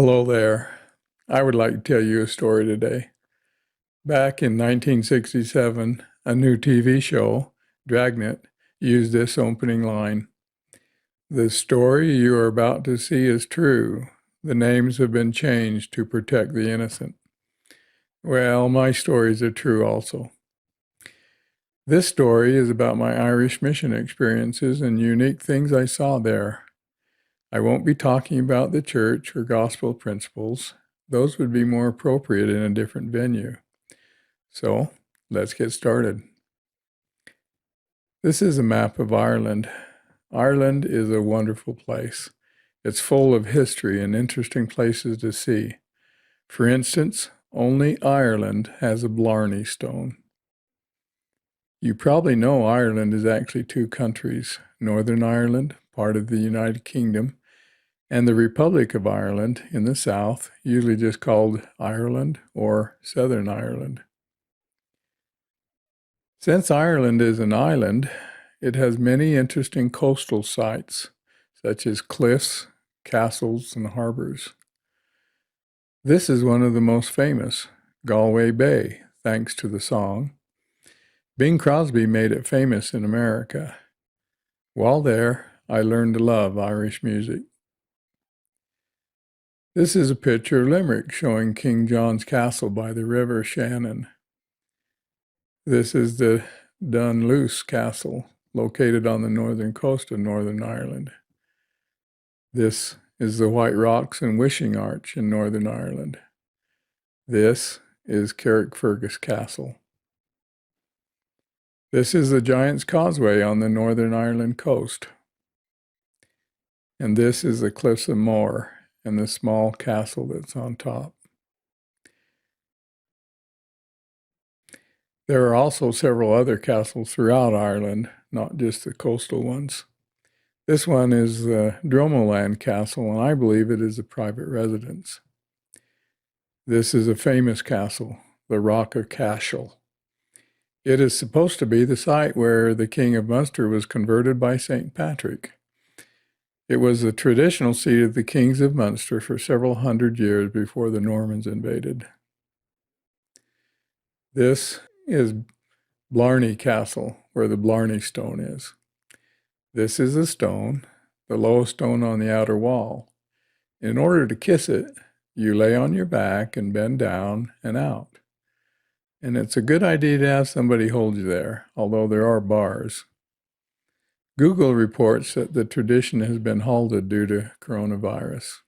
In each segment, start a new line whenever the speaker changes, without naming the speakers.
Hello there. I would like to tell you a story today. Back in 1967, a new TV show, Dragnet, used this opening line. The story you are about to see is true. The names have been changed to protect the innocent. Well, my stories are true also. This story is about my Irish mission experiences and unique things I saw there. I won't be talking about the church or gospel principles. Those would be more appropriate in a different venue. So let's get started. This is a map of Ireland. Ireland is a wonderful place. It's full of history and interesting places to see. For instance, only Ireland has a Blarney stone. You probably know Ireland is actually two countries, Northern Ireland, part of the United Kingdom, and the Republic of Ireland in the south, usually just called Ireland or Southern Ireland. Since Ireland is an island, it has many interesting coastal sites, such as cliffs, castles, and harbors. This is one of the most famous, Galway Bay, thanks to the song. Bing Crosby made it famous in America. While there, I learned to love Irish music. This is a picture of Limerick showing King John's Castle by the River Shannon. This is the Dunluce Castle, located on the northern coast of Northern Ireland. This is the White Rocks and Wishing Arch in Northern Ireland. This is Carrickfergus Castle. This is the Giant's Causeway on the Northern Ireland coast. And this is the Cliffs of Moher and the small castle that's on top. There are also several other castles throughout Ireland, not just the coastal ones. This one is the Dromoland Castle, and I believe it is a private residence. This is a famous castle, the Rock of Cashel. It is supposed to be the site where the King of Munster was converted by St. Patrick. It was the traditional seat of the kings of Munster for several hundred years before the Normans invaded. This is Blarney Castle, where the Blarney Stone is. This is a stone, the lowest stone on the outer wall. In order to kiss it, you lay on your back and bend down and out. And it's a good idea to have somebody hold you there, although there are bars. Google reports that the tradition has been halted due to coronavirus.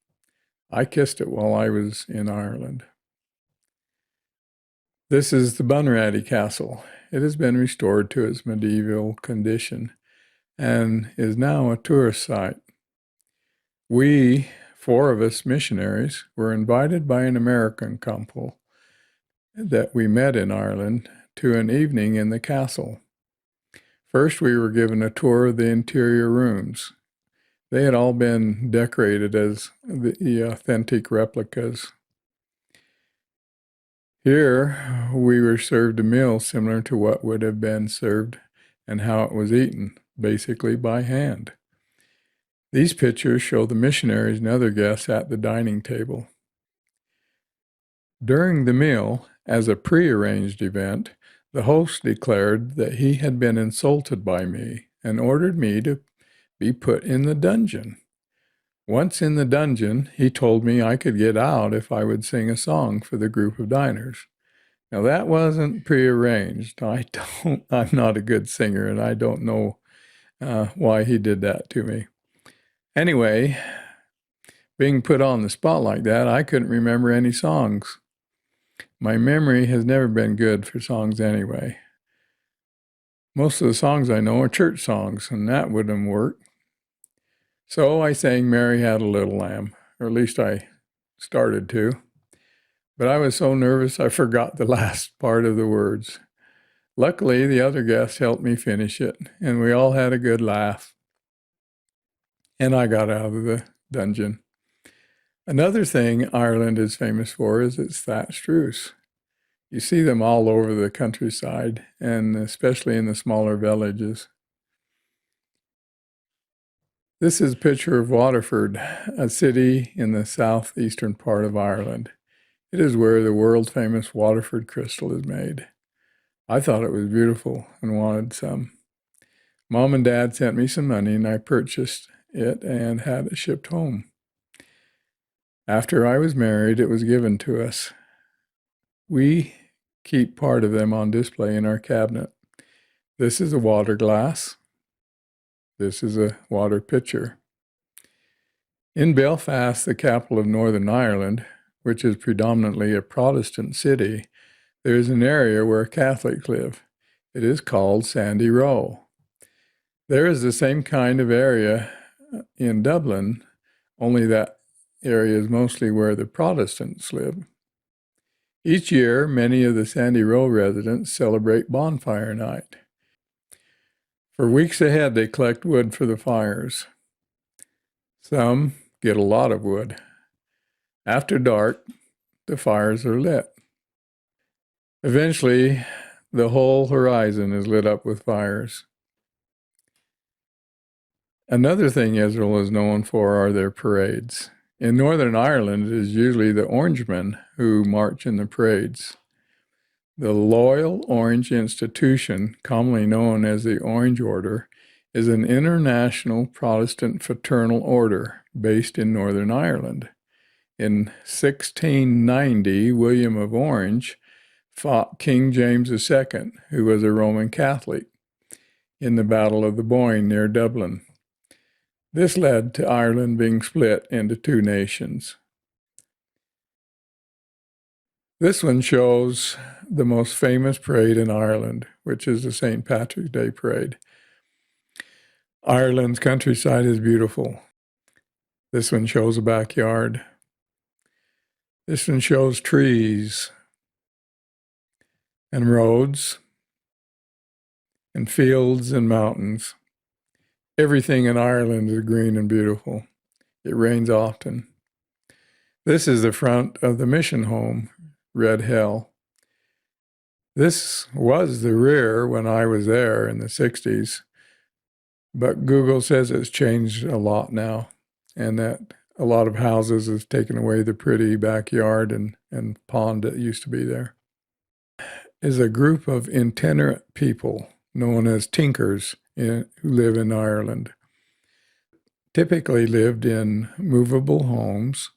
I kissed it while I was in Ireland. This is the Bunratty Castle. It has been restored to its medieval condition and is now a tourist site. We, 4 of us missionaries, were invited by an American couple that we met in Ireland to an evening in the castle. First, we were given a tour of the interior rooms. They had all been decorated as the authentic replicas. Here, we were served a meal similar to what would have been served and how it was eaten, basically by hand. These pictures show the missionaries and other guests at the dining table. During the meal, as a prearranged event, the host declared that he had been insulted by me and ordered me to be put in the dungeon. Once in the dungeon, he told me I could get out if I would sing a song for the group of diners. Now that wasn't prearranged. I'm not a good singer, and I don't know why he did that to me. Anyway, being put on the spot like that, I couldn't remember any songs. My memory has never been good for songs anyway. Most of the songs I know are church songs, and that wouldn't work. So I sang Mary Had a Little Lamb, or at least I started to. But I was so nervous I forgot the last part of the words. Luckily, the other guests helped me finish it, and we all had a good laugh. And I got out of the dungeon. Another thing Ireland is famous for is its thatched roofs. You see them all over the countryside, and especially in the smaller villages. This is a picture of Waterford, a city in the southeastern part of Ireland. It is where the world-famous Waterford Crystal is made. I thought it was beautiful and wanted some. Mom and Dad sent me some money and I purchased it and had it shipped home. After I was married, it was given to us. We keep part of them on display in our cabinet. This is a water glass. This is a water pitcher. In Belfast, the capital of Northern Ireland, which is predominantly a Protestant city, there is an area where Catholics live. It is called Sandy Row. There is the same kind of area in Dublin, only that area is mostly where the Protestants live. Each year, many of the Sandy Row residents celebrate bonfire night. For weeks ahead, they collect wood for the fires. Some get a lot of wood. After dark, the fires are lit. Eventually, the whole horizon is lit up with fires. Another thing Israel is known for are their parades. In Northern Ireland, it is usually the Orangemen who march in the parades. The Loyal Orange Institution, commonly known as the Orange Order, is an international Protestant fraternal order based in Northern Ireland. In 1690, William of Orange fought King James II, who was a Roman Catholic, in the Battle of the Boyne near Dublin. This led to Ireland being split into two nations. This one shows the most famous parade in Ireland, which is the St. Patrick's Day Parade. Ireland's countryside is beautiful. This one shows a backyard. This one shows trees and roads and fields and mountains. Everything in Ireland is green and beautiful. It rains often. This is the front of the mission home, Red Hell. This was the rear when I was there in the 60s, but Google says it's changed a lot now, and that a lot of houses have taken away the pretty backyard and pond that used to be there. Is a group of itinerant people known as tinkers who live in Ireland. Typically lived in movable homes.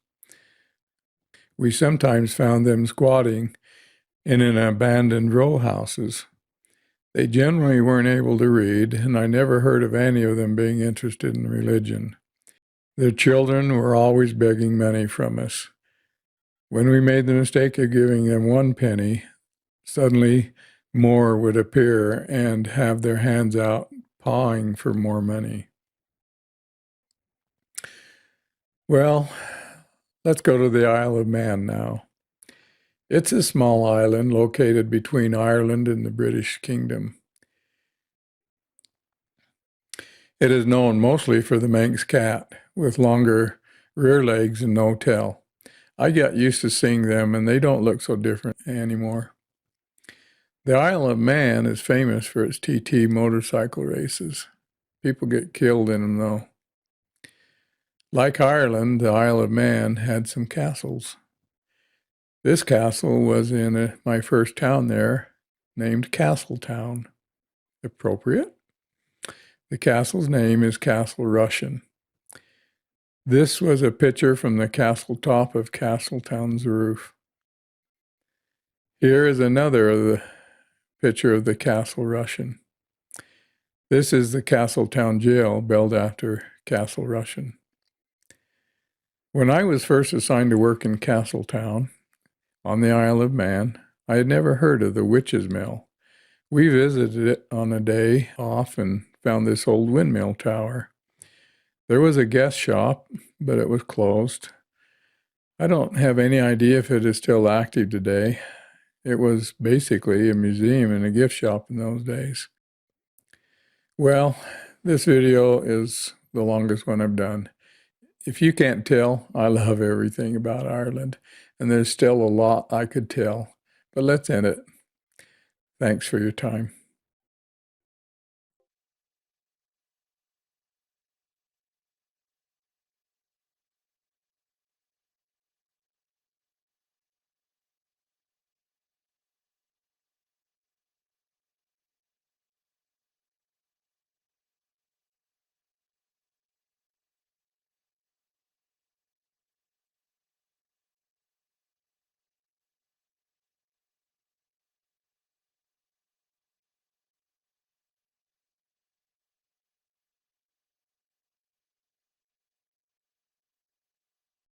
We sometimes found them squatting in an abandoned row houses. They generally weren't able to read, and I never heard of any of them being interested in religion. Their children were always begging money from us. When we made the mistake of giving them 1 penny, suddenly more would appear and have their hands out, pawing for more money. Well, let's go to the Isle of Mann now. It's a small island located between Ireland and the British Kingdom. It is known mostly for the Manx cat, with longer rear legs and no tail. I got used to seeing them, and they don't look so different anymore. The Isle of Mann is famous for its TT motorcycle races. People get killed in them, though. Like Ireland, the Isle of Mann had some castles. This castle was in my first town there, named Castletown. Appropriate. The castle's name is Castle Russian. This was a picture from the castle top of Castletown's roof. Here is another of the picture of the Castle Russian. This is the Castletown Jail, built after Castle Russian. When I was first assigned to work in Castletown, on the Isle of Mann, I had never heard of the Witch's Mill. We visited it on a day off and found this old windmill tower. There was a guest shop, but it was closed. I don't have any idea if it is still active today. It was basically a museum and a gift shop in those days. Well, this video is the longest one I've done. If you can't tell, I love everything about Ireland, and there's still a lot I could tell, but let's end it. Thanks for your time.